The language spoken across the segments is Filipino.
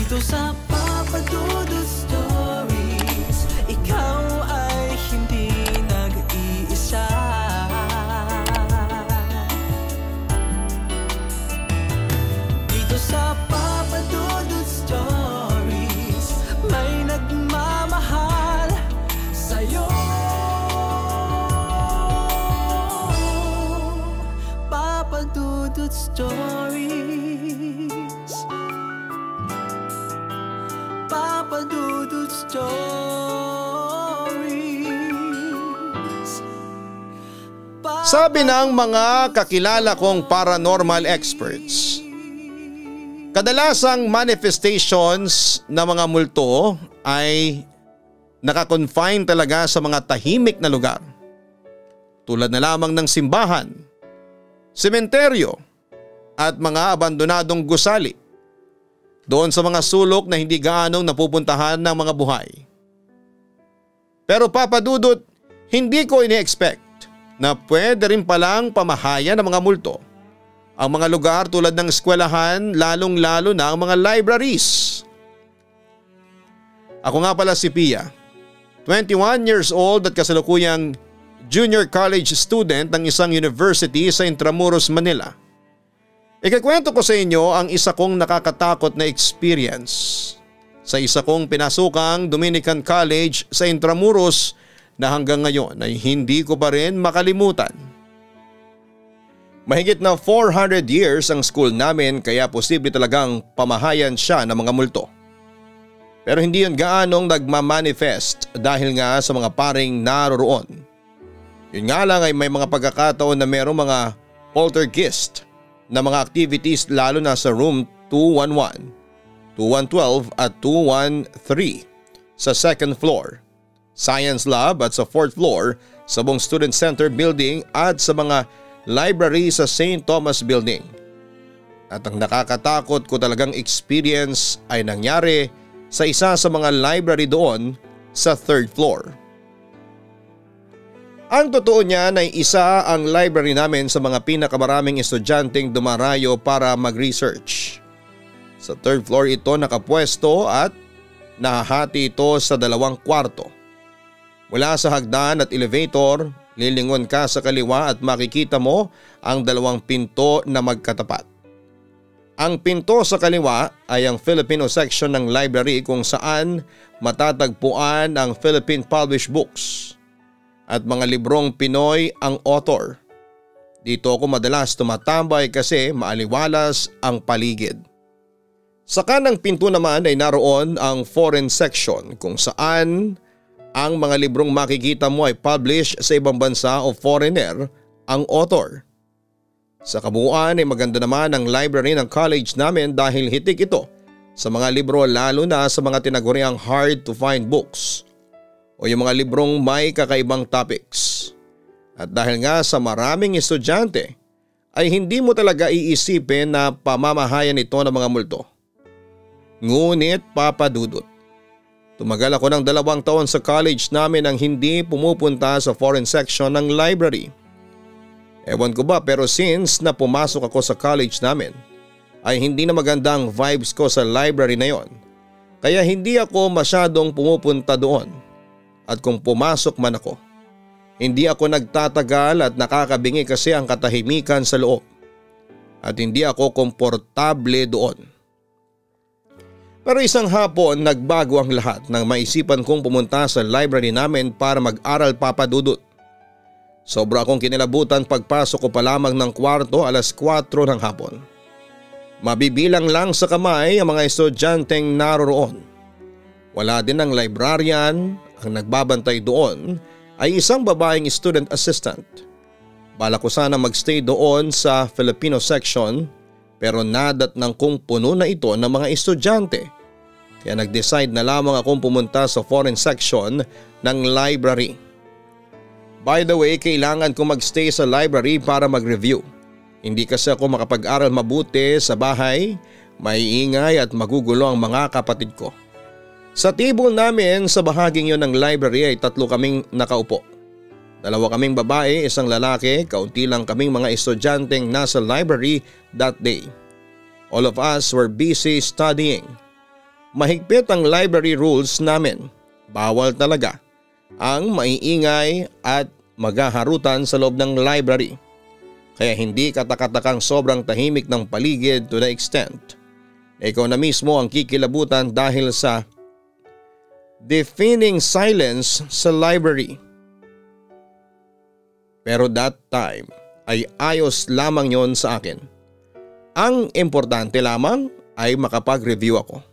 Dito sa Papa Dudut Stories, ikaw ay hindi nag-iisa. Dito sa Papa Dudut Stories, may nagmamahal sa'yo. Papa Dudut Stories, Papa Dudut Stories. Sabi ng mga kakilala kong paranormal experts, kadalasang manifestations ng mga multo ay nakakonfine talaga sa mga tahimik na lugar. Tulad na lamang ng simbahan, sementeryo at mga abandonadong gusali. Doon sa mga sulok na hindi gaanong napupuntahan ng mga buhay. Pero Papa Dudut, hindi ko ini-expect na pwede rin palang pamahayan ng mga multo ang mga lugar tulad ng eskwelahan, lalong-lalo na ang mga libraries. Ako nga pala si Pia, 21 years old at kasalukuyang junior college student ng isang university sa Intramuros, Manila. Ikakwento ko sa inyo ang isa kong nakakatakot na experience sa isa kong pinasukang Dominican College sa Intramuros na hanggang ngayon ay hindi ko pa rin makalimutan. Mahigit na 400 years ang school namin kaya posible talagang pamahayan siya ng mga multo. Pero hindi yun gaanong nagmamanifest dahil nga sa mga paring naroroon. Yun nga lang ay may mga pagkakataon na merong mga poltergeist na mga activities lalo na sa room 211, 2112 at 213 sa second floor, science lab at sa fourth floor sa buong student center building at sa mga library sa St. Thomas building. At ang nakakatakot ko talagang experience ay nangyari sa isa sa mga library doon sa third floor. Ang totoo niyan ay isa ang library namin sa mga pinakamaraming estudyanteng dumarayo para mag-research. Sa third floor ito nakapwesto at nahahati ito sa 2 kwarto. Mula sa hagdan at elevator, lilingon ka sa kaliwa at makikita mo ang 2 pinto na magkatapat. Ang pinto sa kaliwa ay ang Filipino section ng library kung saan matatagpuan ang Philippine published books at mga librong Pinoy ang author. Dito ako madalas tumatambay kasi maaliwalas ang paligid. Sa kanang pinto naman ay naroon ang foreign section kung saan ang mga librong makikita mo ay published sa ibang bansa o foreigner ang author. Sa kabuuan ay maganda naman ang library ng college namin dahil hitik ito sa mga libro lalo na sa mga tinaguriang hard to find books o yung mga librong may kakaibang topics. At dahil nga sa maraming estudyante ay hindi mo talaga iisipin na pamamahayan ito ng mga multo. Ngunit Papa Dudut, tumagal ako ng 2 taon sa college namin nang hindi pumupunta sa foreign section ng library. Ewan ko ba pero since na pumasok ako sa college namin ay hindi na magandang vibes ko sa library na yon. Kaya hindi ako masyadong pumupunta doon. At kung pumasok man ako, hindi ako nagtatagal at nakakabingi kasi ang katahimikan sa loob. At hindi ako komportable doon. Pero isang hapon nagbago ang lahat nang maisipan kong pumunta sa library namin para mag-aral Papa Dudut. Sobra akong kinilabutan pagpasok ko pa lamang ng kwarto 4:00 ng hapon. Mabibilang lang sa kamay ang mga estudyanteng naroroon. Wala din ang librarian. Ang nagbabantay doon ay isang babaeng student assistant. Balak ko sana magstay doon sa Filipino section pero nadatnang kong puno na ito ng mga estudyante. Kaya nag-decide na lamang akong pumunta sa foreign section ng library. By the way, kailangan kong magstay sa library para mag-review. Hindi kasi ako makapag-aral mabuti sa bahay, maiingay at magugulo ang mga kapatid ko. Sa table namin sa bahaging yon ng library ay 3 kaming nakaupo. 2 kaming babae, 1 lalaki, kaunti lang kaming mga estudyanteng nasa library that day. All of us were busy studying. Mahigpit ang library rules namin. Bawal talaga ang maiingay at maghaharutan sa loob ng library. Kaya hindi katakatakang sobrang tahimik ng paligid to the extent na ikaw na mismo ang kikilabutan dahil sa deafening silence sa library. Pero that time ay ayos lamang yon sa akin. Ang importante lamang ay makapag-review ako.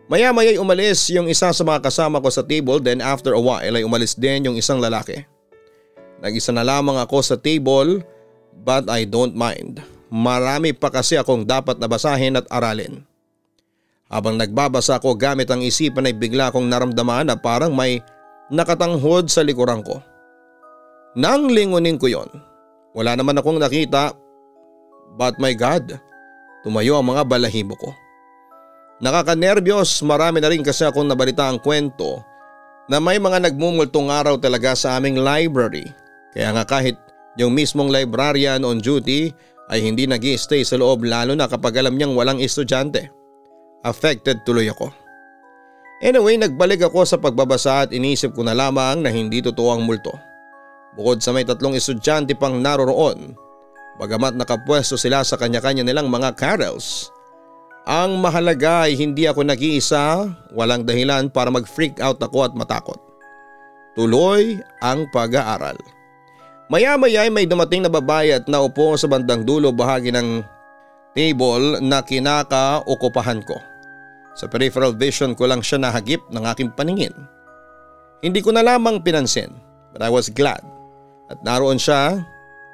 Maya-maya'y umalis yung isa sa mga kasama ko sa table, then after a while ay umalis din yung isang lalaki. Nag-isa na lamang ako sa table but I don't mind. Marami pa kasi akong dapat nabasahin at aralin. Habang nagbabasa ako gamit ang isipan ay bigla akong naramdaman na parang may nakatanghod sa likuran ko. Nang lingunin ko yon, wala naman akong nakita but my God, tumayo ang mga balahibo ko. Nakakanerbiyos, marami na rin kasi akong nabalita ang kwento na may mga nagmumultong araw talaga sa aming library. Kaya nga kahit yung mismong librarian on duty ay hindi nag-i-stay sa loob lalo na kapag alam niyang walang estudyante. Affected tuloy ako. Anyway, nagbalik ako sa pagbabasa at inisip ko na lamang na hindi totoo ang multo. Bukod sa may 3 estudyante pang naroroon, bagamat nakapwesto sila sa kanya-kanya nilang mga carrels. Ang mahalaga ay hindi ako nag-iisa, walang dahilan para mag-freak out ako at matakot. Tuloy ang pag-aaral. Maya-maya ay may dumating na babae at naupo sa bandang dulo bahagi ng table na kinaka-okupahan ko. Sa peripheral vision ko lang siya nahagip ng aking paningin. Hindi ko na lamang pinansin, but I was glad. At naroon siya,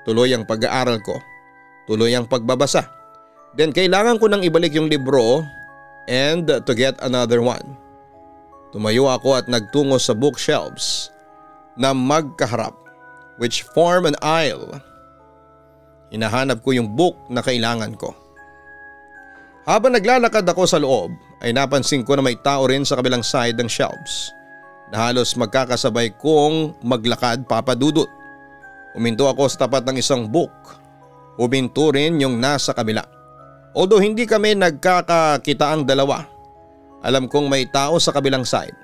tuloy ang pag-aaral ko, tuloy ang pagbabasa. Then kailangan ko nang ibalik yung libro and to get another one. Tumayo ako at nagtungo sa bookshelves na magkaharap which form an aisle. Hinahanap ko yung book na kailangan ko. Habang naglalakad ako sa loob ay napansin ko na may tao rin sa kabilang side ng shelves na halos magkakasabay kong maglakad papadudot. Uminto ako sa tapat ng isang book. Uminto rin yung nasa kabila. Although hindi kami nagkakakita ang dalawa, alam kong may tao sa kabilang side.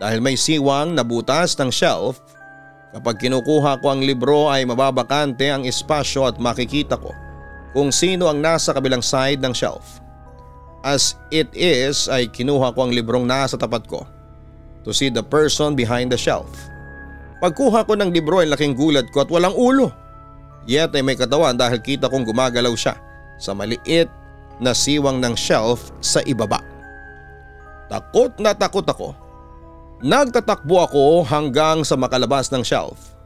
Dahil may siwang na butas ng shelf, kapag kinukuha ko ang libro ay mababakante ang espasyo at makikita ko kung sino ang nasa kabilang side ng shelf. As it is ay kinuha ko ang librong nasa tapat ko to see the person behind the shelf. Pagkuha ko ng libro ay laking gulat ko at walang ulo. Yet ay may katawan dahil kita kong gumagalaw siya sa maliit na siwang ng shelf sa ibaba. Takot na takot ako. Nagtatakbo ako hanggang sa makalabas ng shelf.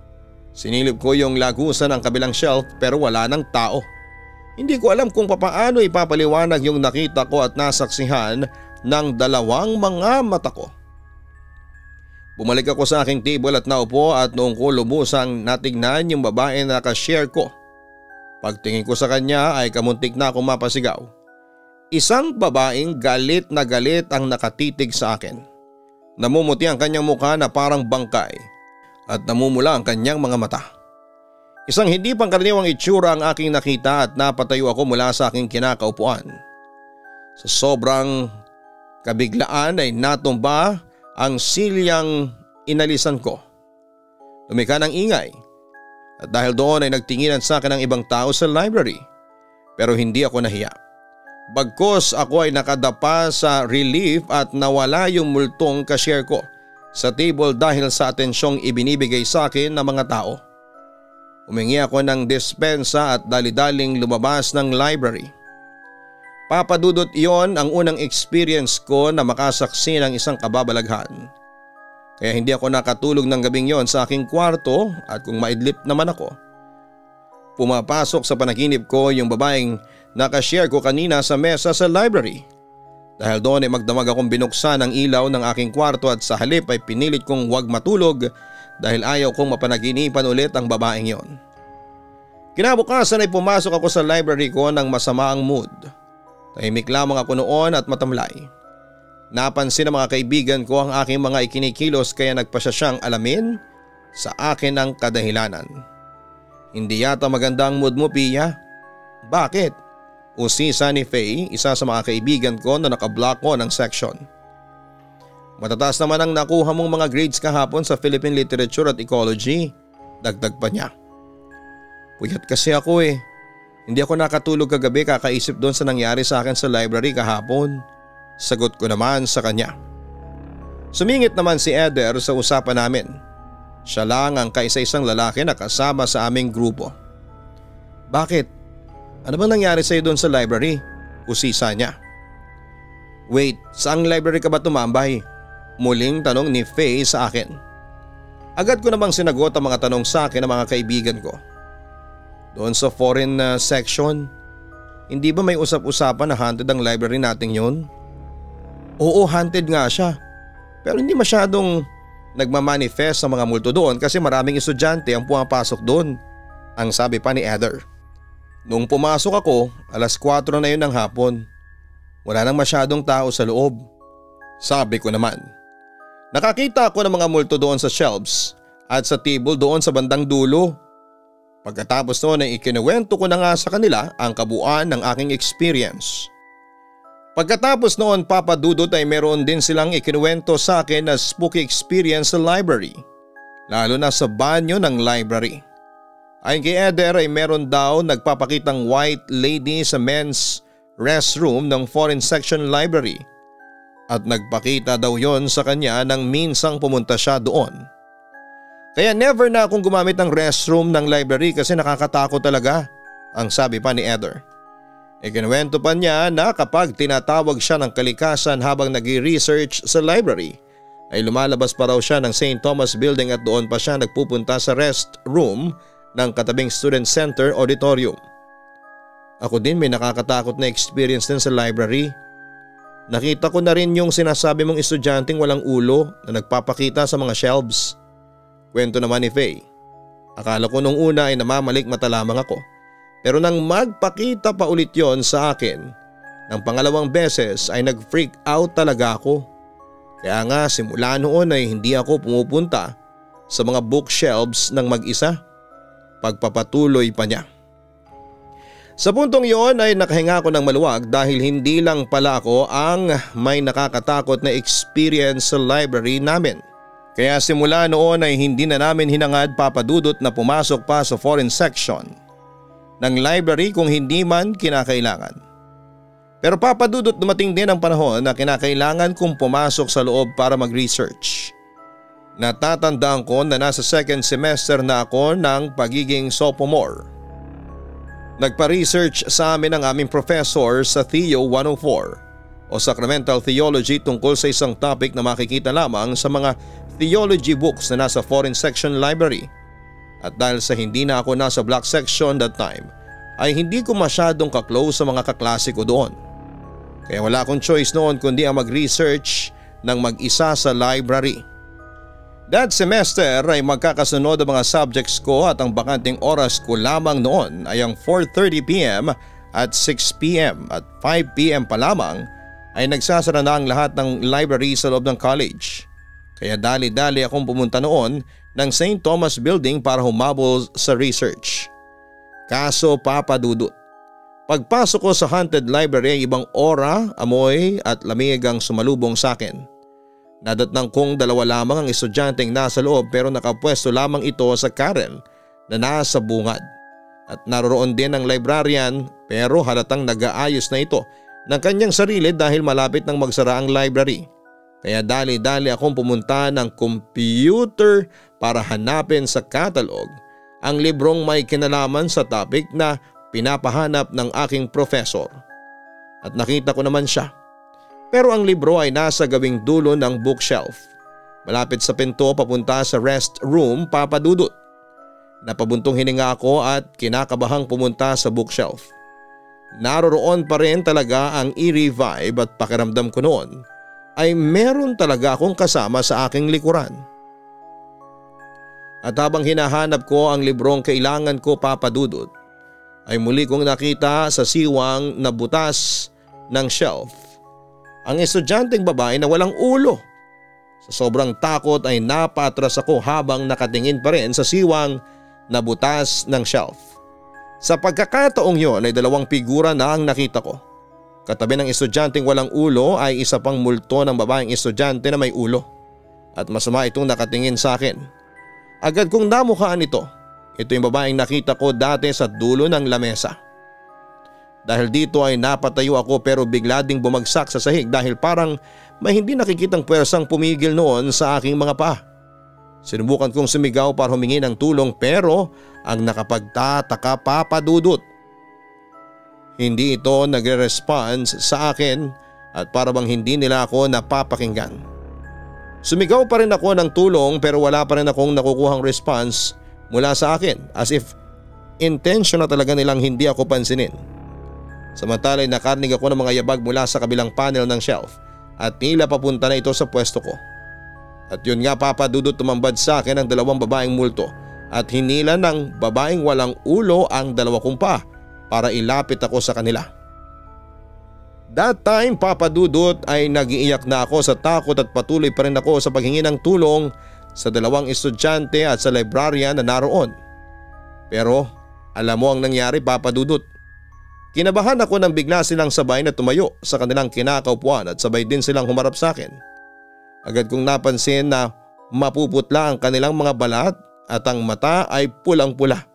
Sinilip ko yung lagusan ng kabilang shelf pero wala ng tao. Hindi ko alam kung papaano ipapaliwanag yung nakita ko at nasaksihan ng dalawang mga mata ko. Bumalik ako sa aking table at naupo at noong ko lubusang natignan yung babae na nakashare ko. Pagtingin ko sa kanya ay kamuntik na akong mapasigaw. Isang babaeng galit na galit ang nakatitig sa akin. Namumuti ang kanyang mukha na parang bangkay at namumula ang kanyang mga mata. Isang hindi pangkaraniwang itsura ang aking nakita at napatayo ako mula sa aking kinakaupuan. Sa sobrang kabiglaan ay natumba ang silyang inalisan ko. Lumika ng ingay at dahil doon ay nagtinginan sa akin ang ibang tao sa library pero hindi ako nahiya. Bagkos ako ay nakadapa sa relief at nawala yung multong cashier ko sa table dahil sa atensyong ibinibigay sa akin ng mga tao. Humingi ako ng dispensa at dali-daling lumabas ng library. Papadudot iyon ang unang experience ko na makasaksi ng isang kababalaghan. Kaya hindi ako nakatulog ng gabing yon sa aking kwarto at kung maidlip naman ako. Pumapasok sa panaginip ko yung babaeng nakashare ko kanina sa mesa sa library. Dahil doon ay magdamag akong binuksan ang ilaw ng aking kwarto at sa halip ay pinilit kong huwag matulog dahil ayaw kong mapanaginipan ulit ang babaeng yon. Kinabukasan ay pumasok ako sa library ko ng masamaang mood. Tahimik lamang ako noon at matamlay. Napansin ng mga kaibigan ko ang aking mga ikinikilos kaya nagpasya siyang alamin sa akin ang kadahilanan. Hindi yata maganda ang mood mo, Pia. Bakit? Usisa ni Faye, isa sa mga kaibigan ko na nakablock ko ng section. Matataas naman ang nakuha mong mga grades kahapon sa Philippine Literature at Ecology. Dagdag pa niya. Puyat kasi ako eh. Hindi ako nakatulog kagabi kakaisip doon sa nangyari sa akin sa library kahapon. Sagot ko naman sa kanya. Sumingit naman si Eder sa usapan namin. Siya lang ang kaisa-isang lalaki na kasama sa aming grupo. Bakit? Ano bang nangyari sa iyo doon sa library? Usisa niya. Wait, saang library ka ba tumambay? Muling tanong ni Faye sa akin. Agad ko namang sinagot ang mga tanong sa akin ng mga kaibigan ko. Doon sa foreign section, hindi ba may usap-usapan na haunted ang library natin yun? Oo, haunted nga siya. Pero hindi masyadong nagmamanifest sa mga multo doon kasi maraming estudyante ang pumapasok doon, ang sabi pa ni Eder. Nung pumasok ako, 4:00 na yun ng hapon. Wala nang masyadong tao sa loob. Sabi ko naman. Nakakita ako ng mga multo doon sa shelves at sa table doon sa bandang dulo. Pagkatapos noon ay ikinuwento ko na nga sa kanila ang kabuuan ng aking experience. Pagkatapos noon, Papa Dudut, ay meron din silang ikinuwento sa akin na spooky experience sa library. Lalo na sa banyo ng library. Ayon kay Eder ay meron daw nagpapakitang white lady sa men's restroom ng foreign section library. At nagpakita daw yon sa kanya nang minsang pumunta siya doon. Kaya never na akong gumamit ng restroom ng library kasi nakakatakot talaga, ang sabi pa ni Eder. Ikinuwento pa niya na kapag tinatawag siya ng kalikasan habang nag-research sa library, ay lumalabas pa raw siya ng St. Thomas Building at doon pa siya nagpupunta sa restroom ng katabing Student Center Auditorium. Ako din may nakakatakot na experience din sa library. Nakita ko na rin yung sinasabi mong estudyanteng walang ulo na nagpapakita sa mga shelves. Kwento naman ni Faye. Akala ko nung una ay namamalik mata lamang ako. Pero nang magpakita pa ulit yon sa akin, ng pangalawang beses ay nag-freak out talaga ako. Kaya nga simula noon ay hindi ako pumupunta sa mga bookshelves ng mag-isa. Pagpapatuloy pa niya. Sa puntong yon ay nakahinga ako ng maluwag dahil hindi lang pala ako ang may nakakatakot na experience sa library namin. Kaya simula noon ay hindi na namin hinangad, Papa Dudut, na pumasok pa sa foreign section ng library kung hindi man kinakailangan. Pero Papa Dudut, dumating din ang panahon na kinakailangan kong pumasok sa loob para mag-research. Natatandaan ko na nasa second semester na ako ng pagiging sophomore. Nagpa-research sa amin ang aming professor sa Theo 104 o Sacramental Theology tungkol sa isang topic na makikita lamang sa mga theology books na nasa foreign section library. At dahil sa hindi na ako nasa black section that time, ay hindi ko masyadong kaklose sa mga kaklase ko doon. Kaya wala akong choice noon kundi ang mag-research ng mag-isa sa library. That semester ay magkakasunod ang mga subjects ko at ang bakanting oras ko lamang noon ay ang 4:30 p.m. at 6 p.m. at 5 p.m. pa lamang ay nagsasara na ang lahat ng library sa loob ng college. Kaya dali-dali akong pumunta noon ng St. Thomas Building para humabol sa research. Kaso Papa Dudut, pagpasok ko sa haunted library ay ibang aura, amoy at lamig ang sumalubong sa akin. Nadatnang kong 2 lamang ang estudyanteng nasa loob pero nakapwesto lamang ito sa Karen na nasa bungad. At naroon din ang librarian pero halatang nag-aayos na ito ng kanyang sarili dahil malapit nang magsara ang library. Kaya dali-dali akong pumunta ng computer para hanapin sa catalog ang librong may kinalaman sa topic na pinapahanap ng aking professor. At nakita ko naman siya. Pero ang libro ay nasa gawing dulo ng bookshelf. Malapit sa pinto papunta sa restroom, Papa Dudut. Napabuntong hininga ako at kinakabahang pumunta sa bookshelf. Naroroon pa rin talaga ang eerie vibe at pakiramdam ko noon ay meron talaga akong kasama sa aking likuran. At habang hinahanap ko ang librong kailangan ko, Papa Dudut, ay muli kong nakita sa siwang na butas ng shelf ang estudyanteng babae na walang ulo. Sa sobrang takot ay napatras ako habang nakatingin pa rin sa siwang na butas ng shelf. Sa pagkakataong yon ay dalawang figura na ang nakita ko. Katabi ng estudyanteng walang ulo ay isa pang multo ng babaeng estudyante na may ulo. At masama itong nakatingin sa akin. Agad kong namukhaan ito. Ito yung babaeng nakita ko dati sa dulo ng lamesa. Dahil dito ay napatayo ako pero bigla ding bumagsak sa sahig dahil parang may hindi nakikitang pwersang pumigil noon sa aking mga paa. Sinubukan kong sumigaw para humingi ng tulong pero ang nakapagtataka Papa Dudut. Hindi ito nagre-response sa akin at para bang hindi nila ako napapakinggan. Sumigaw pa rin ako ng tulong pero wala pa rin akong nakukuhang response mula sa akin as if intention na talaga nilang hindi ako pansinin. Samantala ay nakarinig ako ng mga yabag mula sa kabilang panel ng shelf at tila papunta na ito sa pwesto ko. At yun nga Papa Dudut, tumambad sa akin ang dalawang babaeng multo at hinila ng babaeng walang ulo ang dalawa kong paa para ilapit ako sa kanila. That time Papa Dudut ay nag-iiyak na ako sa takot at patuloy pa rin ako sa paghingi ng tulong sa dalawang estudyante at sa librarian na naroon. Pero alam mo ang nangyari Papa Dudut. Kinabahan ako nang bigla silang sabay na tumayo sa kanilang kinakaupuan at sabay din silang humarap sa akin. Agad kong napansin na mapuputla ang kanilang mga balat at ang mata ay pulang-pula.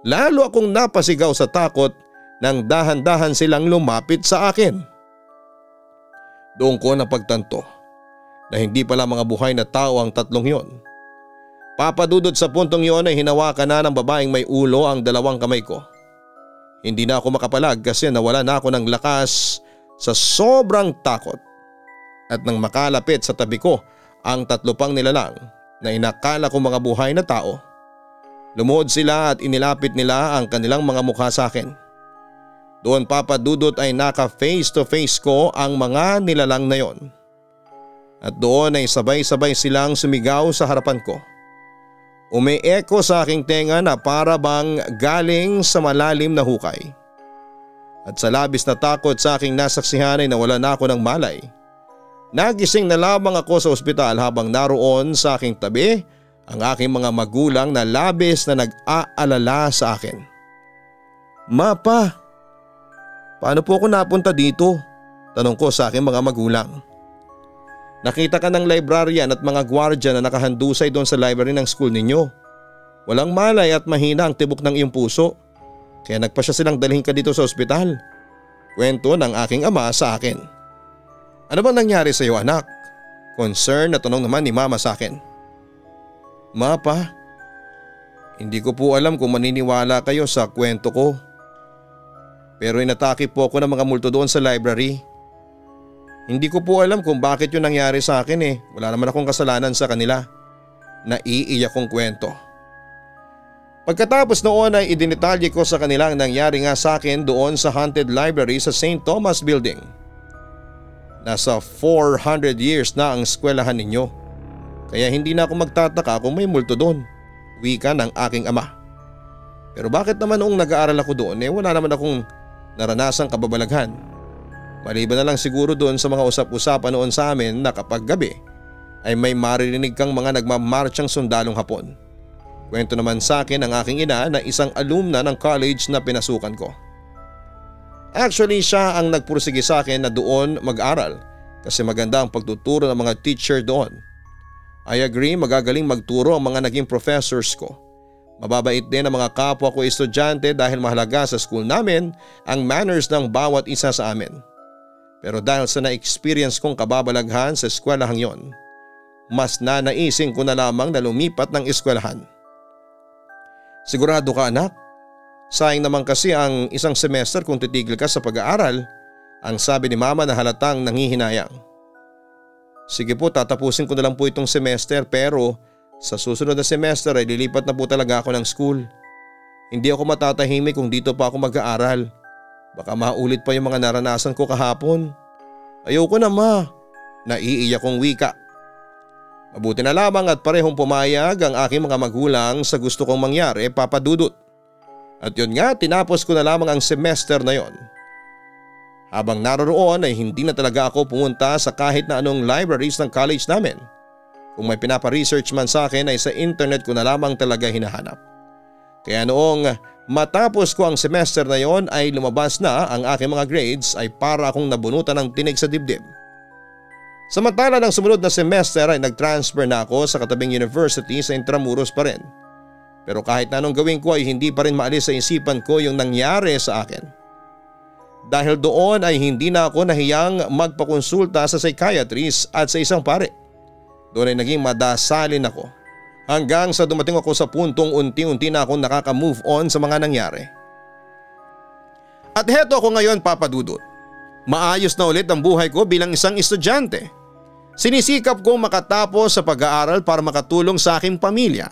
Lalo akong napasigaw sa takot nang dahan-dahan silang lumapit sa akin. Doon ko napagtanto na hindi pala mga buhay na tao ang tatlong yon. Papa Dudut, sa puntong yon ay hinawakan na ng babaeng may ulo ang dalawang kamay ko. Hindi na ako makapalag kasi nawala na ako ng lakas sa sobrang takot. At nang makalapit sa tabi ko ang tatlo pang nilalang na inakala ko mga buhay na tao, lumuhod sila at inilapit nila ang kanilang mga mukha sa akin. Doon Papa Dudut ay naka face to face ko ang mga nilalang na yon. At doon ay sabay-sabay silang sumigaw sa harapan ko. Umi-echo sa aking tenga na para bang galing sa malalim na hukay. At sa labis na takot sa aking nasaksihan ay nawala na ako ng malay. Nagising na lamang ako sa ospital habang naroon sa aking tabi ang aking mga magulang na labis na nag-aalala sa akin. "Mapa, paano po ako napunta dito?" tanong ko sa aking mga magulang. "Nakita ka ng librarian at mga gwardiya na nakahandusay doon sa library ng school ninyo. Walang malay at mahina ang tibok ng iyong puso. Kaya nagpasya silang dalhin ka dito sa ospital." Kwento ng aking ama sa akin. "Ano bang nangyari sa iyo anak?" Concern na tanong naman ni mama sa akin. "Mapa, hindi ko po alam kung maniniwala kayo sa kwento ko. Pero inatake po ako ng mga multo doon sa library. Hindi ko po alam kung bakit yun nangyari sa akin eh. Wala naman akong kasalanan sa kanila." Naiiyak kong kwento. Pagkatapos noon ay idinitalye ko sa kanila ang nangyari nga sa akin doon sa haunted library sa St. Thomas Building. Nasa 400 years na ang eskwelahan ninyo. Kaya hindi na ako magtataka kung may multo doon. Wika ng aking ama. Pero bakit naman noong nag-aaral ako doon wala naman akong naranasang kababalaghan. Maliban na lang siguro doon sa mga usap-usapan noon sa amin na kapag gabi ay may maririnig kang mga nagmamarchang sundalong Hapon. Kwento naman sa akin ng aking ina na isang alumna ng college na pinasukan ko. Actually siya ang nagpursige sa akin na doon mag-aral kasi maganda ang pagtuturo ng mga teacher doon. I agree, magagaling magturo ang mga naging professors ko. Mababait din ang mga kapwa ko estudyante dahil mahalaga sa school namin ang manners ng bawat isa sa amin. Pero dahil sa na-experience kong kababalaghan sa eskwelahang yon, mas nanaisin ko na lamang na lumipat ng eskwelahan. "Sigurado ka anak? Sayang naman kasi ang isang semester kung titigil ka sa pag-aaral," ang sabi ni mama na halatang nanghihinayang. "Sige po, tatapusin ko na lang po itong semester pero sa susunod na semester ay lilipat na po talaga ako ng school. Hindi ako matatahimik kung dito pa ako mag-aaral. Baka maulit pa yung mga naranasan ko kahapon. Ayoko na ma." Naiiyak kong wika. Mabuti na lamang at parehong pumayag ang aking mga magulang sa gusto kong mangyari, Papa Dudut. At yun nga, tinapos ko na lamang ang semester na yon. Habang naroroon ay hindi na talaga ako pumunta sa kahit na anong libraries ng college namin. Kung may pinapa-research man sa akin ay sa internet ko na lamang talaga hinahanap. Kaya noong matapos ko ang semester na yon ay lumabas na ang aking mga grades ay para akong nabunutan ng tinig sa dibdib. Samantala ng sumunod na semester ay nag-transfer na ako sa katabing university sa Intramuros pa rin. Pero kahit na anong gawin ko ay hindi pa rin maalis sa isipan ko yung nangyari sa akin. Dahil doon ay hindi na ako nahiyang magpakonsulta sa psychiatrist at sa isang pare. Doon ay naging madasalin ako. Hanggang sa dumating ako sa puntong unti-unti na akong nakaka-move on sa mga nangyari. At heto ako ngayon, Papa Dudut. Maayos na ulit ang buhay ko bilang isang estudyante. Sinisikap kong makatapos sa pag-aaral para makatulong sa aking pamilya.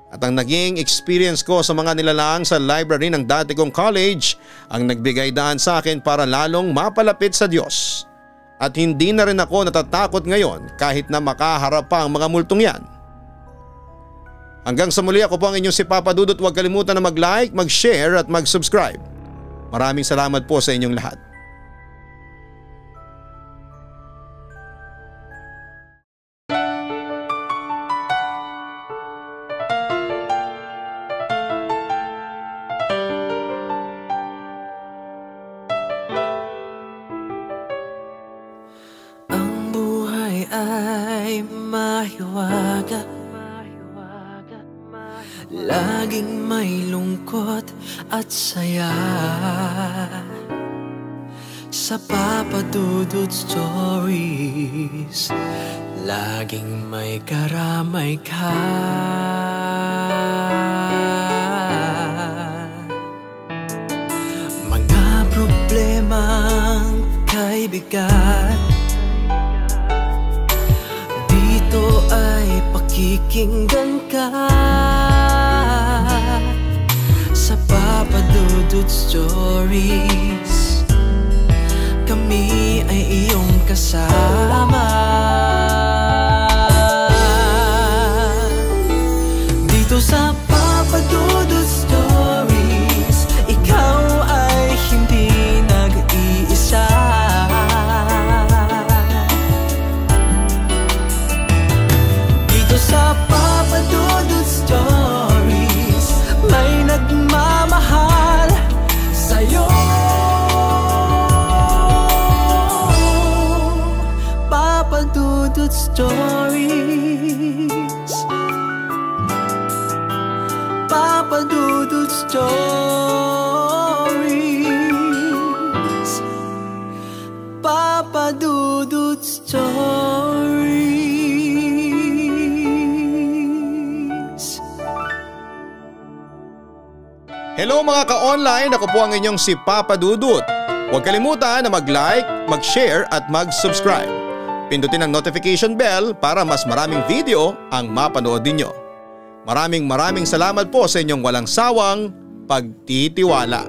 At ang naging experience ko sa mga nilalang sa library ng dati kong college ang nagbigay daan sa akin para lalong mapalapit sa Diyos. At hindi na rin ako natatakot ngayon kahit na makaharap pa ang mga multong yan. Hanggang sa muli, ako po ang inyong si Papa Dudut. Huwag kalimutan na mag-like, mag-share at mag-subscribe. Maraming salamat po sa inyong lahat. Ang buhay ay mahiwaga, laging may lungkot at saya. Sa Papa Dudut Stories, laging may karamay ka. Mga problemang kaibigan, dito ay pakikinggan ka. Sa Papa Dudut Stories, kami ay iyong kasama. Dito sa Papa Dudut Stories, ikaw ay hindi nag-iisa. Dito sa Papa Dudut Stories, may nagmamahal sa'yo. Papa Dudut Stories, Papa Dudut Stories, Papa Dudut Stories. Hello mga ka-online, ako po ang inyong si Papa Dudut. Huwag kalimutan na mag-like, mag-share at mag-subscribe. Pindutin ang notification bell para mas maraming video ang mapanood ninyo. Maraming salamat po sa inyong walang sawang pagtitiwala.